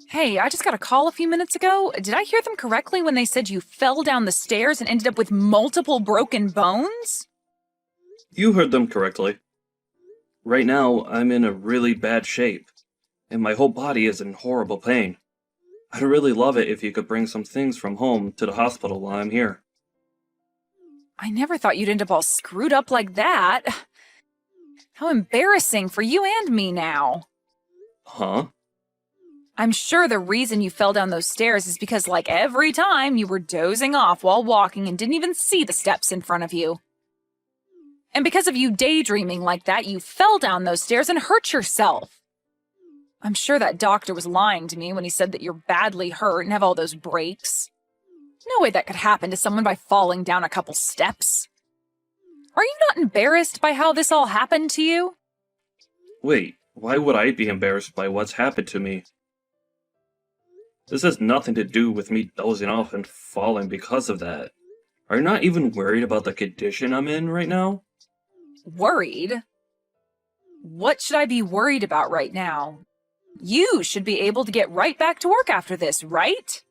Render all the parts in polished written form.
Hey, I just got a call a few minutes ago. Did I hear them correctly when they said you fell down the stairs and ended up with multiple broken bones? You heard them correctly. Right now, I'm in a really bad shape, and my whole body is in horrible pain. I'd really love it if you could bring some things from home to the hospital while I'm here. I never thought you'd end up all screwed up like that. How embarrassing for you and me now. Huh? I'm sure the reason you fell down those stairs is because, like every time, you were dozing off while walking and didn't even see the steps in front of you. And because of you daydreaming like that, you fell down those stairs and hurt yourself. I'm sure that doctor was lying to me when he said that you're badly hurt and have all those breaks. No way that could happen to someone by falling down a couple steps. Are you not embarrassed by how this all happened to you? Wait, why would I be embarrassed by what's happened to me? This has nothing to do with me dozing off and falling because of that. Are you not even worried about the condition I'm in right now? Worried? What should I be worried about right now? You should be able to get right back to work after this, right?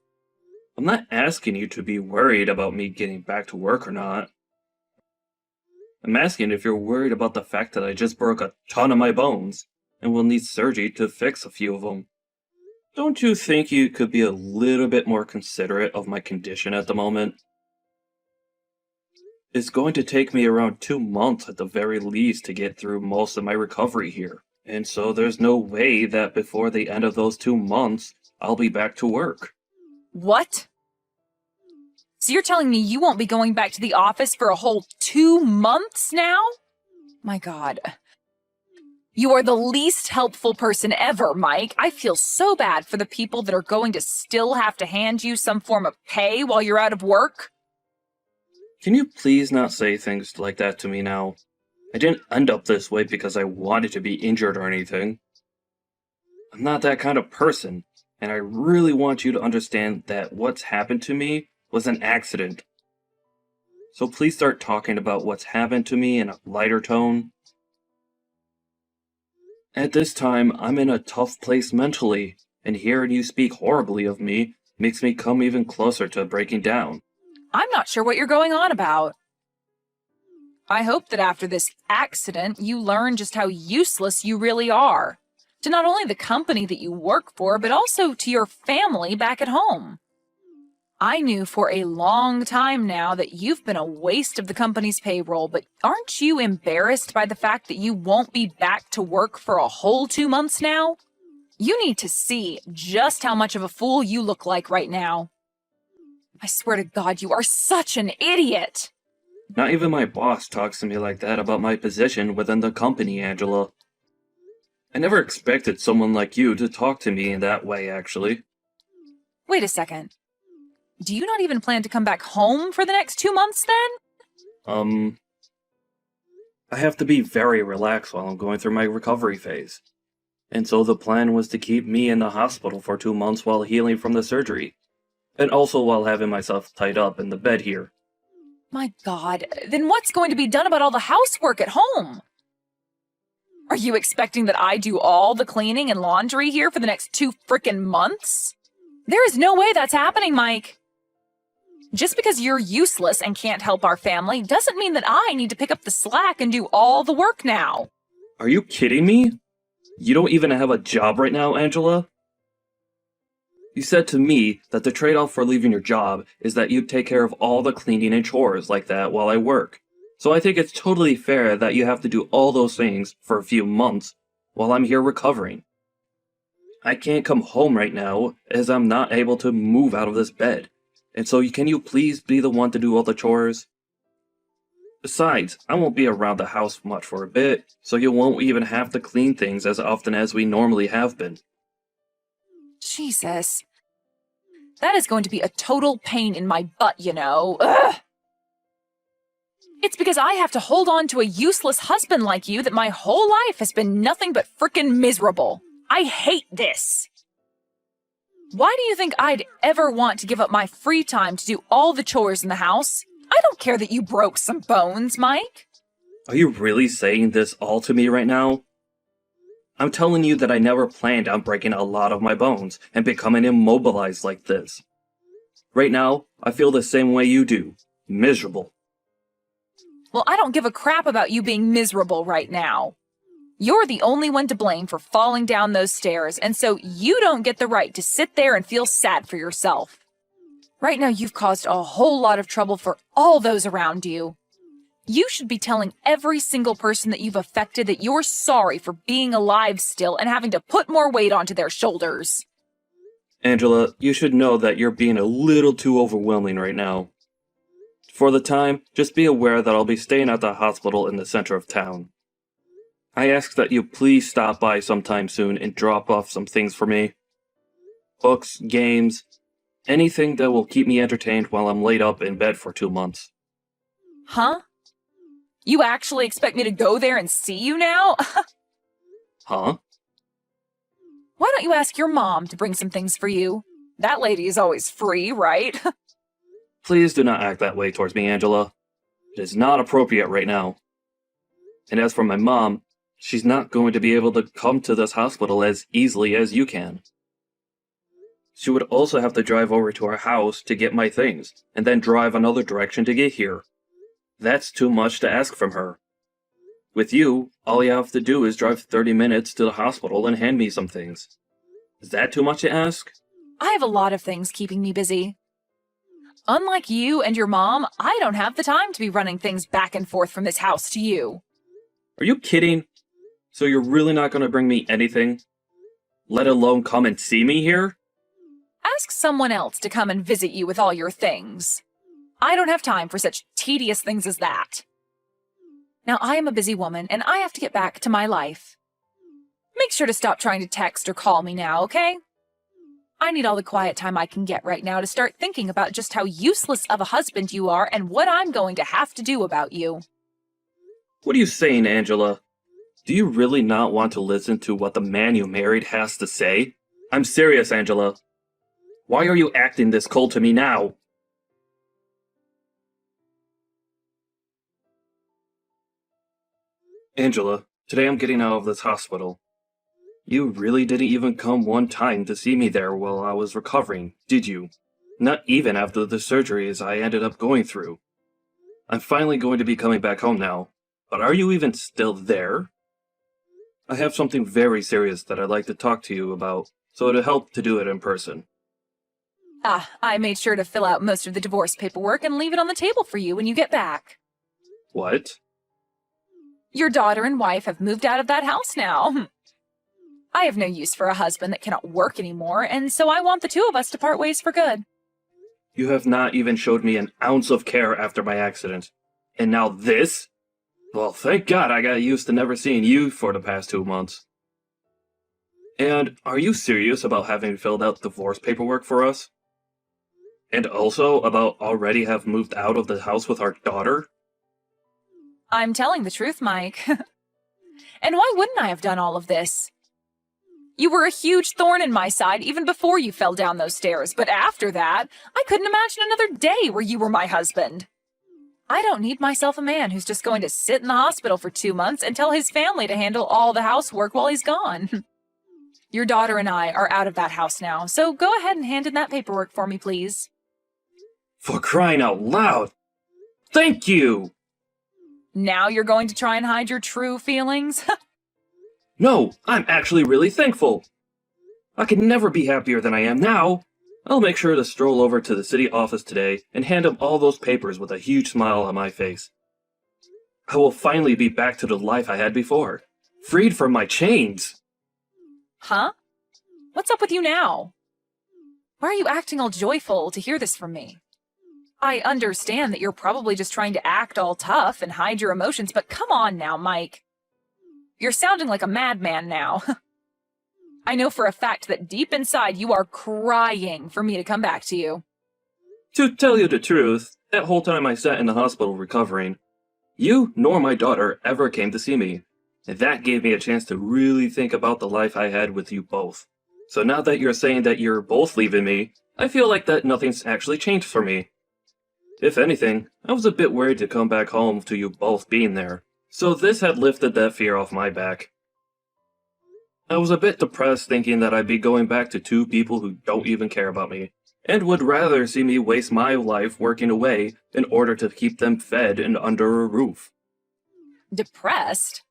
I'm not asking you to be worried about me getting back to work or not. I'm asking if you're worried about the fact that I just broke a ton of my bones and will need surgery to fix a few of them. Don't you think you could be a little bit more considerate of my condition at the moment? It's going to take me around 2 months at the very least to get through most of my recovery here, and so there's no way that before the end of those 2 months, I'll be back to work. What? So you're telling me you won't be going back to the office for a whole 2 months now? My God. You are the least helpful person ever, Mike. I feel so bad for the people that are going to still have to hand you some form of pay while you're out of work. Can you please not say things like that to me now? I didn't end up this way because I wanted to be injured or anything. I'm not that kind of person, and I really want you to understand that what's happened to me was an accident. So please start talking about what's happened to me in a lighter tone. At this time, I'm in a tough place mentally, and hearing you speak horribly of me makes me come even closer to breaking down. I'm not sure what you're going on about. I hope that after this accident, you learn just how useless you really are. To not only the company that you work for, but also to your family back at home. I knew for a long time now that you've been a waste of the company's payroll, but aren't you embarrassed by the fact that you won't be back to work for a whole 2 months now? You need to see just how much of a fool you look like right now. I swear to God, you are such an idiot! Not even my boss talks to me like that about my position within the company, Angela. I never expected someone like you to talk to me in that way, actually. Wait a second. Do you not even plan to come back home for the next 2 months then? I have to be very relaxed while I'm going through my recovery phase. And so the plan was to keep me in the hospital for 2 months while healing from the surgery. And also while having myself tied up in the bed here. My God, then what's going to be done about all the housework at home? Are you expecting that I do all the cleaning and laundry here for the next 2 frickin' months? There is no way that's happening, Mike. Just because you're useless and can't help our family doesn't mean that I need to pick up the slack and do all the work now. Are you kidding me? You don't even have a job right now, Angela? You said to me that the trade-off for leaving your job is that you take care of all the cleaning and chores like that while I work. So I think it's totally fair that you have to do all those things for a few months while I'm here recovering. I can't come home right now as I'm not able to move out of this bed. And so can you please be the one to do all the chores? Besides, I won't be around the house much for a bit, so you won't even have to clean things as often as we normally have been. Jesus. That is going to be a total pain in my butt, you know. Ugh. It's because I have to hold on to a useless husband like you that my whole life has been nothing but frickin' miserable. I hate this. Why do you think I'd ever want to give up my free time to do all the chores in the house? I don't care that you broke some bones, Mike. Are you really saying this all to me right now? I'm telling you that I never planned on breaking a lot of my bones and becoming immobilized like this. Right now, I feel the same way you do. Miserable. Well, I don't give a crap about you being miserable right now. You're the only one to blame for falling down those stairs, and so you don't get the right to sit there and feel sad for yourself. Right now, you've caused a whole lot of trouble for all those around you. You should be telling every single person that you've affected that you're sorry for being alive still and having to put more weight onto their shoulders. Angela, you should know that you're being a little too overwhelming right now. For the time, just be aware that I'll be staying at the hospital in the center of town. I ask that you please stop by sometime soon and drop off some things for me. Books, games, anything that will keep me entertained while I'm laid up in bed for 2 months. Huh? You actually expect me to go there and see you now? Huh? Why don't you ask your mom to bring some things for you? That lady is always free, right? Please do not act that way towards me, Angela. It is not appropriate right now. And as for my mom, she's not going to be able to come to this hospital as easily as you can. She would also have to drive over to our house to get my things, and then drive another direction to get here. That's too much to ask from her. With you, all you have to do is drive 30 minutes to the hospital and hand me some things. Is that too much to ask? I have a lot of things keeping me busy. Unlike you and your mom, I don't have the time to be running things back and forth from this house to you. Are you kidding? So you're really not going to bring me anything? Let alone come and see me here? Ask someone else to come and visit you with all your things. I don't have time for such tedious things as that. Now, I am a busy woman, and I have to get back to my life. Make sure to stop trying to text or call me now, okay? I need all the quiet time I can get right now to start thinking about just how useless of a husband you are and what I'm going to have to do about you. What are you saying, Angela? Do you really not want to listen to what the man you married has to say? I'm serious, Angela. Why are you acting this cold to me now? Angela, today I'm getting out of this hospital. You really didn't even come one time to see me there while I was recovering, did you? Not even after the surgeries I ended up going through. I'm finally going to be coming back home now, but are you even still there? I have something very serious that I'd like to talk to you about, so it'd help to do it in person. I made sure to fill out most of the divorce paperwork and leave it on the table for you when you get back. What? Your daughter and wife have moved out of that house now. I have no use for a husband that cannot work anymore, and so I want the two of us to part ways for good. You have not even showed me an ounce of care after my accident. And now this? Well, thank God I got used to never seeing you for the past 2 months. And are you serious about having filled out divorce paperwork for us? And also about already have moved out of the house with our daughter? I'm telling the truth, Mike. And why wouldn't I have done all of this? You were a huge thorn in my side even before you fell down those stairs, but after that, I couldn't imagine another day where you were my husband. I don't need myself a man who's just going to sit in the hospital for 2 months and tell his family to handle all the housework while he's gone. Your daughter and I are out of that house now, so go ahead and hand in that paperwork for me, please. For crying out loud! Thank you! Now you're going to try and hide your true feelings? No, I'm actually really thankful. I could never be happier than I am now. I'll make sure to stroll over to the city office today and hand him all those papers with a huge smile on my face. I will finally be back to the life I had before, freed from my chains. Huh? What's up with you now? Why are you acting all joyful to hear this from me? I understand that you're probably just trying to act all tough and hide your emotions, but come on now, Mike. You're sounding like a madman now. I know for a fact that deep inside you are crying for me to come back to you. To tell you the truth, that whole time I sat in the hospital recovering, you nor my daughter ever came to see me, and that gave me a chance to really think about the life I had with you both. So now that you're saying that you're both leaving me, I feel like that nothing's actually changed for me. If anything, I was a bit worried to come back home to you both being there, so this had lifted that fear off my back. I was a bit depressed thinking that I'd be going back to two people who don't even care about me, and would rather see me waste my life working away in order to keep them fed and under a roof. Depressed?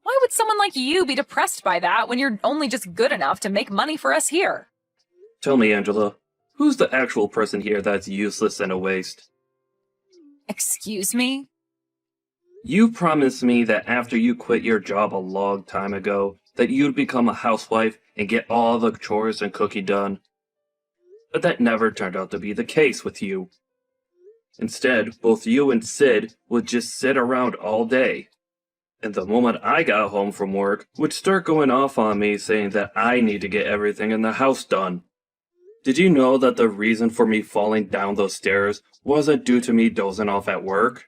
Why would someone like you be depressed by that when you're only just good enough to make money for us here? Tell me, Angela, who's the actual person here that's useless and a waste? Excuse me? You promised me that after you quit your job a long time ago, that you'd become a housewife and get all the chores and cooking done. But that never turned out to be the case with you. Instead, both you and Sid would just sit around all day. And the moment I got home from work, would start going off on me saying that I need to get everything in the house done. Did you know that the reason for me falling down those stairs wasn't due to me dozing off at work?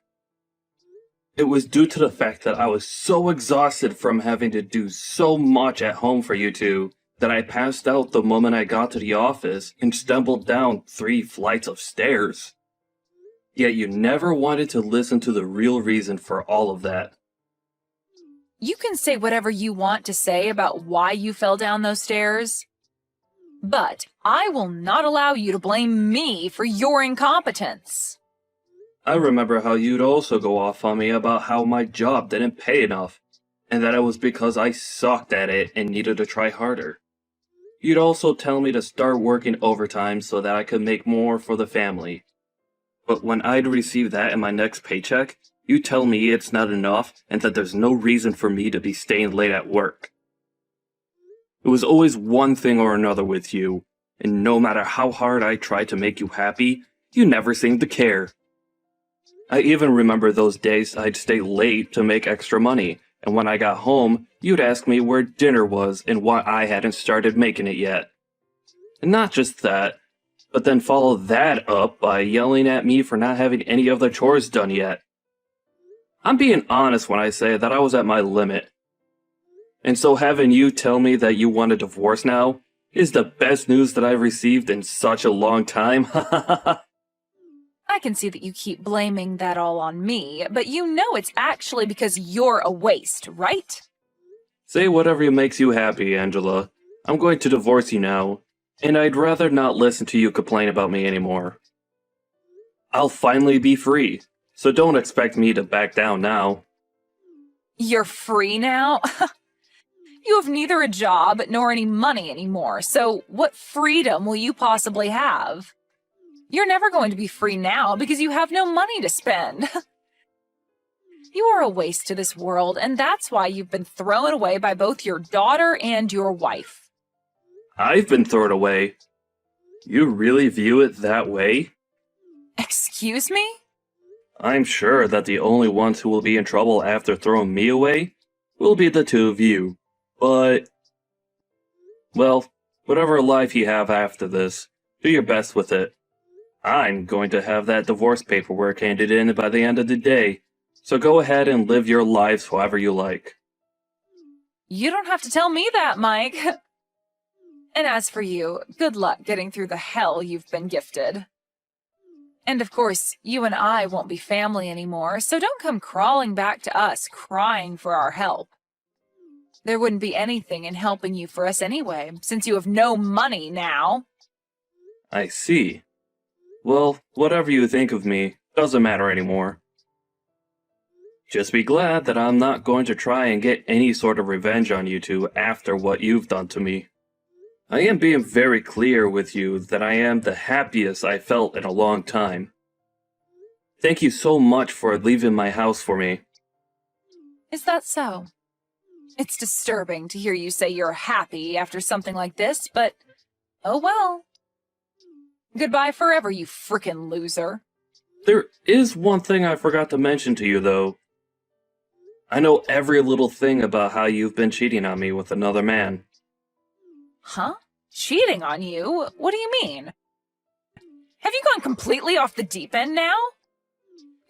It was due to the fact that I was so exhausted from having to do so much at home for you two that I passed out the moment I got to the office and stumbled down 3 flights of stairs. Yet you never wanted to listen to the real reason for all of that. You can say whatever you want to say about why you fell down those stairs, but I will not allow you to blame me for your incompetence. I remember how you'd also go off on me about how my job didn't pay enough, and that it was because I sucked at it and needed to try harder. You'd also tell me to start working overtime so that I could make more for the family. But when I'd receive that in my next paycheck, you tell me it's not enough and that there's no reason for me to be staying late at work. It was always one thing or another with you, and no matter how hard I tried to make you happy, you never seemed to care. I even remember those days I'd stay late to make extra money, and when I got home, you'd ask me where dinner was and why I hadn't started making it yet. And not just that, but then follow that up by yelling at me for not having any of the chores done yet. I'm being honest when I say that I was at my limit. And so having you tell me that you want a divorce now is the best news that I've received in such a long time. I can see that you keep blaming that all on me, but you know it's actually because you're a waste, right? Say whatever makes you happy, Angela. I'm going to divorce you now, and I'd rather not listen to you complain about me anymore. I'll finally be free, so don't expect me to back down now. You're free now? You have neither a job nor any money anymore, so what freedom will you possibly have? You're never going to be free now because you have no money to spend. You are a waste to this world, and that's why you've been thrown away by both your daughter and your wife. I've been thrown away. You really view it that way? Excuse me? I'm sure that the only ones who will be in trouble after throwing me away will be the two of you. But, well, whatever life you have after this, do your best with it. I'm going to have that divorce paperwork handed in by the end of the day, so go ahead and live your lives however you like. You don't have to tell me that, Mike. And as for you, good luck getting through the hell you've been gifted. And of course, you and I won't be family anymore, so don't come crawling back to us crying for our help. There wouldn't be anything in helping you for us anyway, since you have no money now. I see. Well, whatever you think of me doesn't matter anymore. Just be glad that I'm not going to try and get any sort of revenge on you two after what you've done to me. I am being very clear with you that I am the happiest I felt in a long time. Thank you so much for leaving my house for me. Is that so? It's disturbing to hear you say you're happy after something like this, but oh well. Goodbye forever, you frickin' loser. There is one thing I forgot to mention to you, though. I know every little thing about how you've been cheating on me with another man. Huh? Cheating on you? What do you mean? Have you gone completely off the deep end now?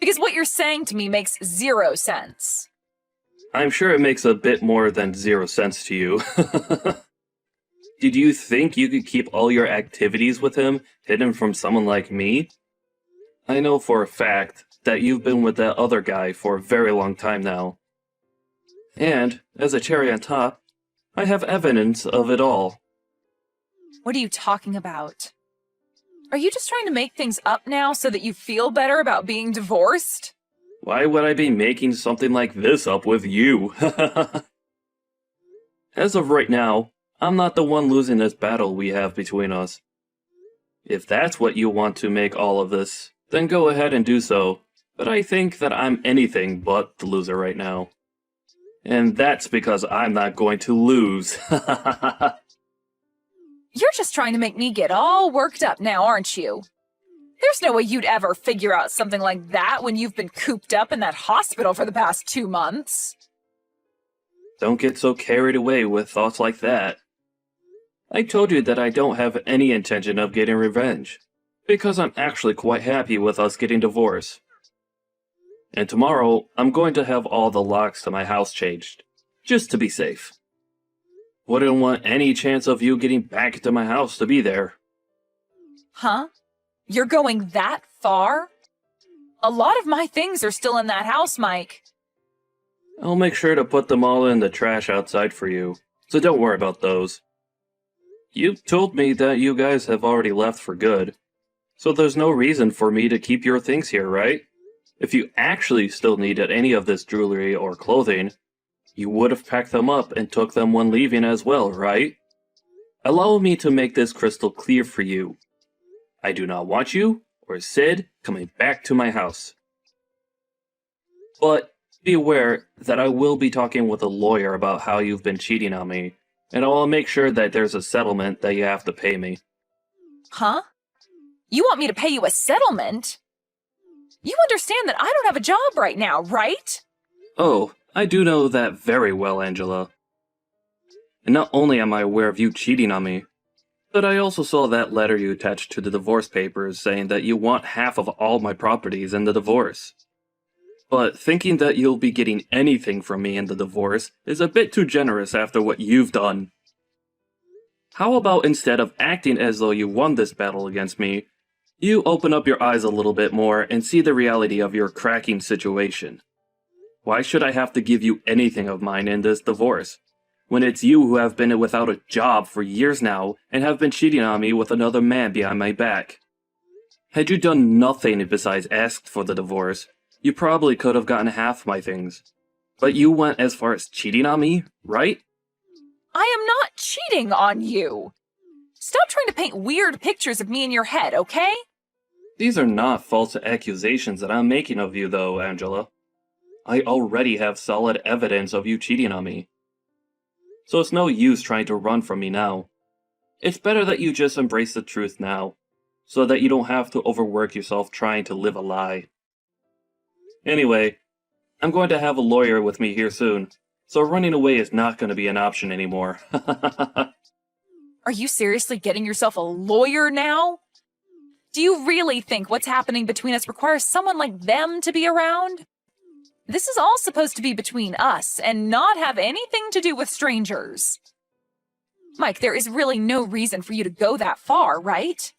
Because what you're saying to me makes 0 sense. I'm sure it makes a bit more than 0 sense to you. Did you think you could keep all your activities with him hidden from someone like me? I know for a fact that you've been with that other guy for a very long time now. And, as a cherry on top, I have evidence of it all. What are you talking about? Are you just trying to make things up now so that you feel better about being divorced? Why would I be making something like this up with you? As of right now, I'm not the one losing this battle we have between us. If that's what you want to make all of this, then go ahead and do so. But I think that I'm anything but the loser right now. And that's because I'm not going to lose. You're just trying to make me get all worked up now, aren't you? There's no way you'd ever figure out something like that when you've been cooped up in that hospital for the past 2 months. Don't get so carried away with thoughts like that. I told you that I don't have any intention of getting revenge, because I'm actually quite happy with us getting divorced. And tomorrow, I'm going to have all the locks to my house changed, just to be safe. Wouldn't want any chance of you getting back to my house to be there. Huh? You're going that far? A lot of my things are still in that house, Mike. I'll make sure to put them all in the trash outside for you, so don't worry about those. You told me that you guys have already left for good, so there's no reason for me to keep your things here, right? If you actually still needed any of this jewelry or clothing, you would have packed them up and took them when leaving as well, right? Allow me to make this crystal clear for you. I do not want you, or Sid, coming back to my house. But be aware that I will be talking with a lawyer about how you've been cheating on me, and I will make sure that there's a settlement that you have to pay me. Huh? You want me to pay you a settlement? You understand that I don't have a job right now, right? Oh, I do know that very well, Angela. And not only am I aware of you cheating on me, but I also saw that letter you attached to the divorce papers saying that you want half of all my properties in the divorce. But thinking that you'll be getting anything from me in the divorce is a bit too generous after what you've done. How about instead of acting as though you won this battle against me, you open up your eyes a little bit more and see the reality of your cracking situation? Why should I have to give you anything of mine in this divorce, when it's you who have been without a job for years now and have been cheating on me with another man behind my back? Had you done nothing besides ask for the divorce, you probably could have gotten half my things. But you went as far as cheating on me, right? I am not cheating on you. Stop trying to paint weird pictures of me in your head, okay? These are not false accusations that I'm making of you, though, Angela. I already have solid evidence of you cheating on me. So it's no use trying to run from me now. It's better that you just embrace the truth now, so that you don't have to overwork yourself trying to live a lie. Anyway, I'm going to have a lawyer with me here soon, so running away is not going to be an option anymore. Are you seriously getting yourself a lawyer now? Do you really think what's happening between us requires someone like them to be around? This is all supposed to be between us and not have anything to do with strangers. Mike, there is really no reason for you to go that far, right?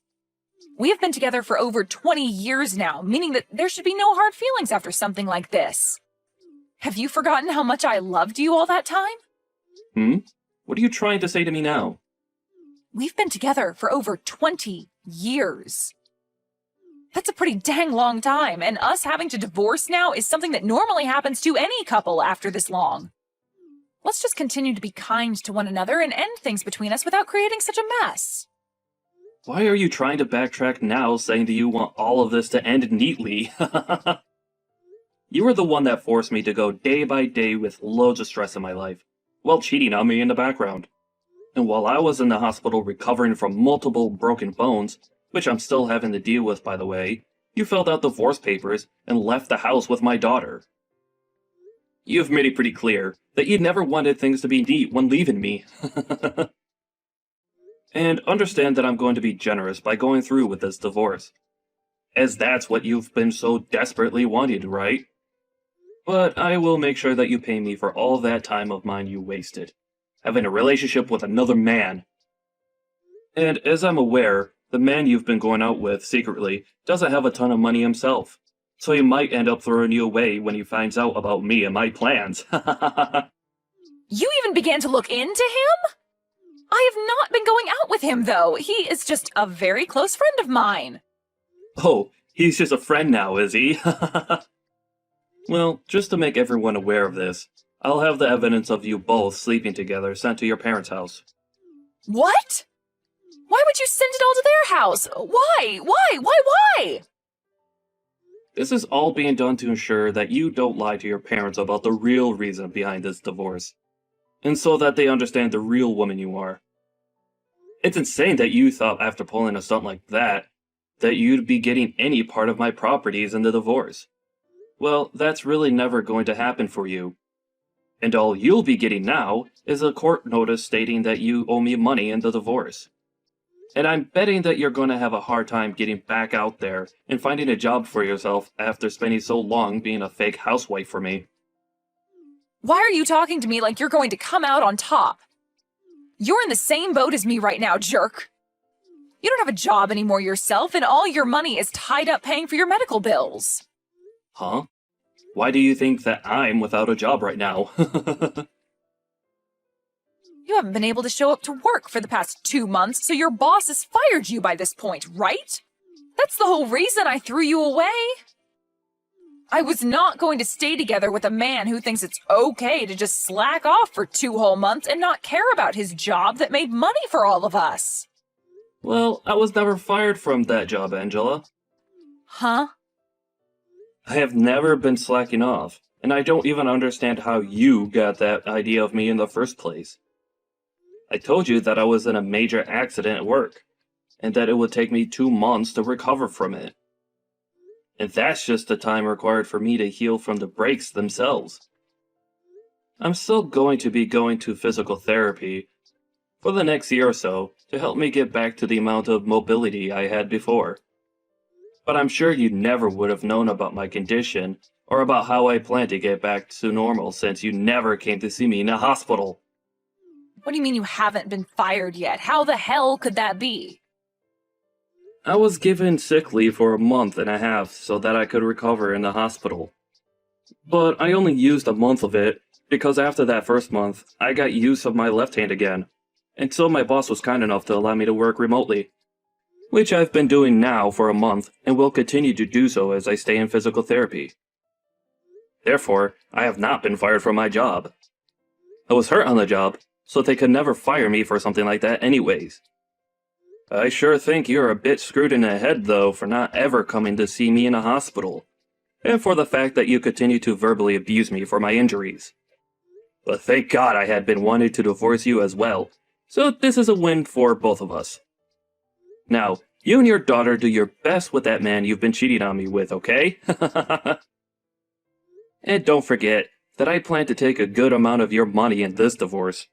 We have been together for over 20 years now, meaning that there should be no hard feelings after something like this. Have you forgotten how much I loved you all that time? What are you trying to say to me now? We've been together for over 20 years. That's a pretty dang long time, and us having to divorce now is something that normally happens to any couple after this long. Let's just continue to be kind to one another and end things between us without creating such a mess. Why are you trying to backtrack now, saying that you want all of this to end neatly? You were the one that forced me to go day by day with loads of stress in my life, while cheating on me in the background. And while I was in the hospital recovering from multiple broken bones, which I'm still having to deal with, by the way, you filled out divorce papers and left the house with my daughter. You've made it pretty clear that you never wanted things to be neat when leaving me. And understand that I'm going to be generous by going through with this divorce, as that's what you've been so desperately wanting, right? But I will make sure that you pay me for all that time of mine you wasted, having a relationship with another man. And as I'm aware, the man you've been going out with secretly doesn't have a ton of money himself, so he might end up throwing you away when he finds out about me and my plans. You even began to look into him? I have not been going out with him, though. He is just a very close friend of mine. Oh, he's just a friend now, is he? Well, just to make everyone aware of this, I'll have the evidence of you both sleeping together sent to your parents' house. What? Why would you send it all to their house? Why? This is all being done to ensure that you don't lie to your parents about the real reason behind this divorce, and so that they understand the real woman you are. It's insane that you thought after pulling a stunt like that you'd be getting any part of my properties in the divorce. Well, that's really never going to happen for you. And all you'll be getting now is a court notice stating that you owe me money in the divorce. And I'm betting that you're going to have a hard time getting back out there and finding a job for yourself after spending so long being a fake housewife for me. Why are you talking to me like you're going to come out on top? You're in the same boat as me right now, jerk. You don't have a job anymore yourself, and all your money is tied up paying for your medical bills. Huh? Why do you think that I'm without a job right now? You haven't been able to show up to work for the past 2 months, so your boss has fired you by this point, right? That's the whole reason I threw you away. I was not going to stay together with a man who thinks it's okay to just slack off for 2 whole months and not care about his job that made money for all of us. Well, I was never fired from that job, Angela. Huh? I have never been slacking off, and I don't even understand how you got that idea of me in the first place. I told you that I was in a major accident at work, and that it would take me 2 months to recover from it. And that's just the time required for me to heal from the breaks themselves. I'm still going to be going to physical therapy for the next year or so to help me get back to the amount of mobility I had before. But I'm sure you never would have known about my condition or about how I plan to get back to normal since you never came to see me in a hospital. What do you mean you haven't been fired yet? How the hell could that be? I was given sick leave for a month and a half so that I could recover in the hospital. But I only used a month of it because after that first month, I got use of my left hand again. And so my boss was kind enough to allow me to work remotely, which I've been doing now for a month and will continue to do so as I stay in physical therapy. Therefore, I have not been fired from my job. I was hurt on the job, so they could never fire me for something like that anyways. I sure think you're a bit screwed in the head, though, for not ever coming to see me in a hospital, and for the fact that you continue to verbally abuse me for my injuries. But thank God I had been wanting to divorce you as well, so this is a win for both of us. Now, you and your daughter do your best with that man you've been cheating on me with, okay? And don't forget that I plan to take a good amount of your money in this divorce.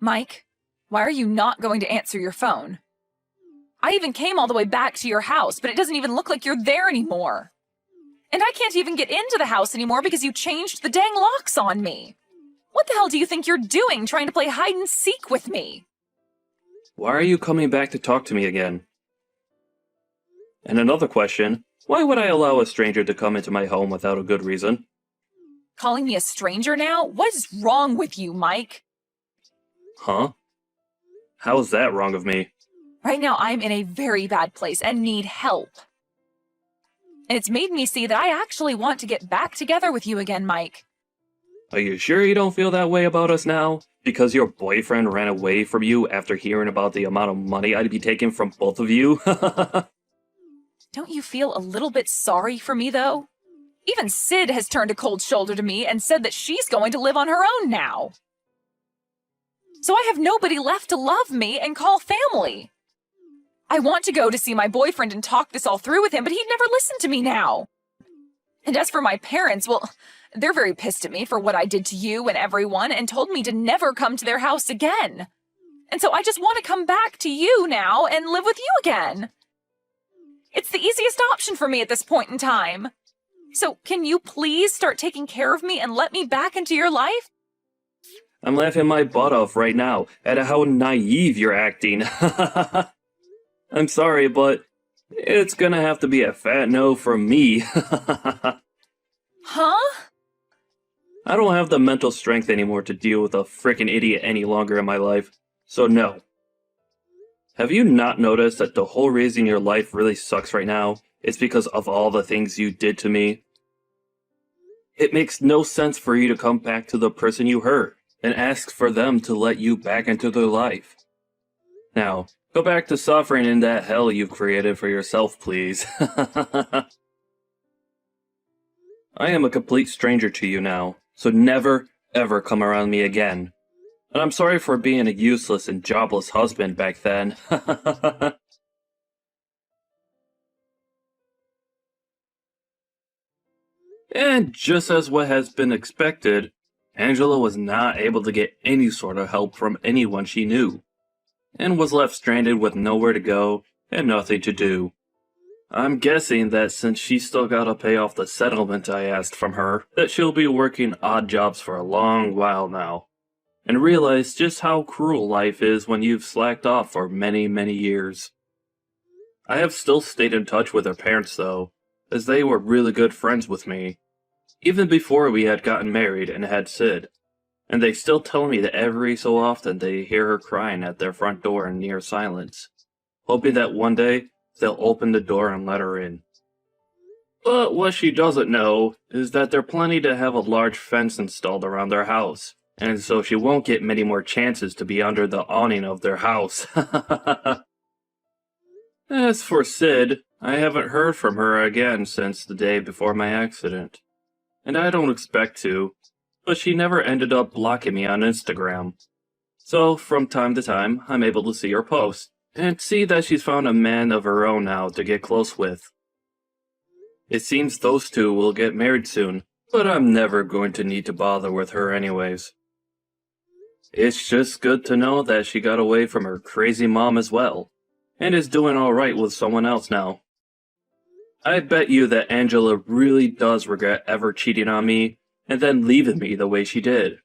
Mike, why are you not going to answer your phone? I even came all the way back to your house, but it doesn't even look like you're there anymore. And I can't even get into the house anymore because you changed the dang locks on me. What the hell do you think you're doing trying to play hide and seek with me? Why are you coming back to talk to me again? And another question, why would I allow a stranger to come into my home without a good reason? Calling me a stranger now? What is wrong with you, Mike? Huh? How's that wrong of me? Right now, I'm in a very bad place and need help. And it's made me see that I actually want to get back together with you again, Mike. Are you sure you don't feel that way about us now? Because your boyfriend ran away from you after hearing about the amount of money I'd be taking from both of you? Don't you feel a little bit sorry for me, though? Even Sid has turned a cold shoulder to me and said that she's going to live on her own now. So I have nobody left to love me and call family. I want to go to see my boyfriend and talk this all through with him, but he'd never listen to me now. And as for my parents, well, they're very pissed at me for what I did to you and everyone and told me to never come to their house again. And so I just want to come back to you now and live with you again. It's the easiest option for me at this point in time. So can you please start taking care of me and let me back into your life? I'm laughing my butt off right now at how naive you're acting. I'm sorry, but It's gonna have to be a fat no from me. Huh? I don't have the mental strength anymore to deal with a frickin' idiot any longer in my life, so no. Have you not noticed that the whole reason your life really sucks right now is because of all the things you did to me? It makes no sense for you to come back to the person you hurt and ask for them to let you back into their life. Now, go back to suffering in that hell you've created for yourself, please. I am a complete stranger to you now, so never, ever come around me again. And I'm sorry for being a useless and jobless husband back then. And just as what has been expected, Angela was not able to get any sort of help from anyone she knew, and was left stranded with nowhere to go and nothing to do. I'm guessing that since she still gotta pay off the settlement I asked from her, that she'll be working odd jobs for a long while now, and realize just how cruel life is when you've slacked off for many, many years. I have still stayed in touch with her parents though, as they were really good friends with me, even before we had gotten married and had Sid, and they still tell me that every so often they hear her crying at their front door in near silence, hoping that one day they'll open the door and let her in. But what she doesn't know is that they're planning to have a large fence installed around their house, and so she won't get many more chances to be under the awning of their house. As for Sid, I haven't heard from her again since the day before my accident, and I don't expect to, but she never ended up blocking me on Instagram. So from time to time, I'm able to see her post, and see that she's found a man of her own now to get close with. It seems those two will get married soon, but I'm never going to need to bother with her anyways. It's just good to know that she got away from her crazy mom as well, and is doing alright with someone else now. I bet you that Angela really does regret ever cheating on me and then leaving me the way she did.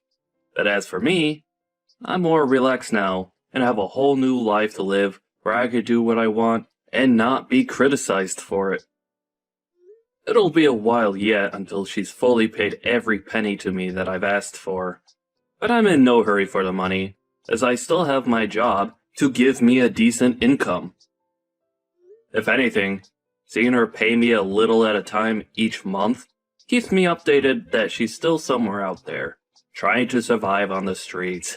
But as for me, I'm more relaxed now and have a whole new life to live where I could do what I want and not be criticized for it. It'll be a while yet until she's fully paid every penny to me that I've asked for. But I'm in no hurry for the money, as I still have my job to give me a decent income. If anything, seeing her pay me a little at a time each month keeps me updated that she's still somewhere out there, trying to survive on the streets.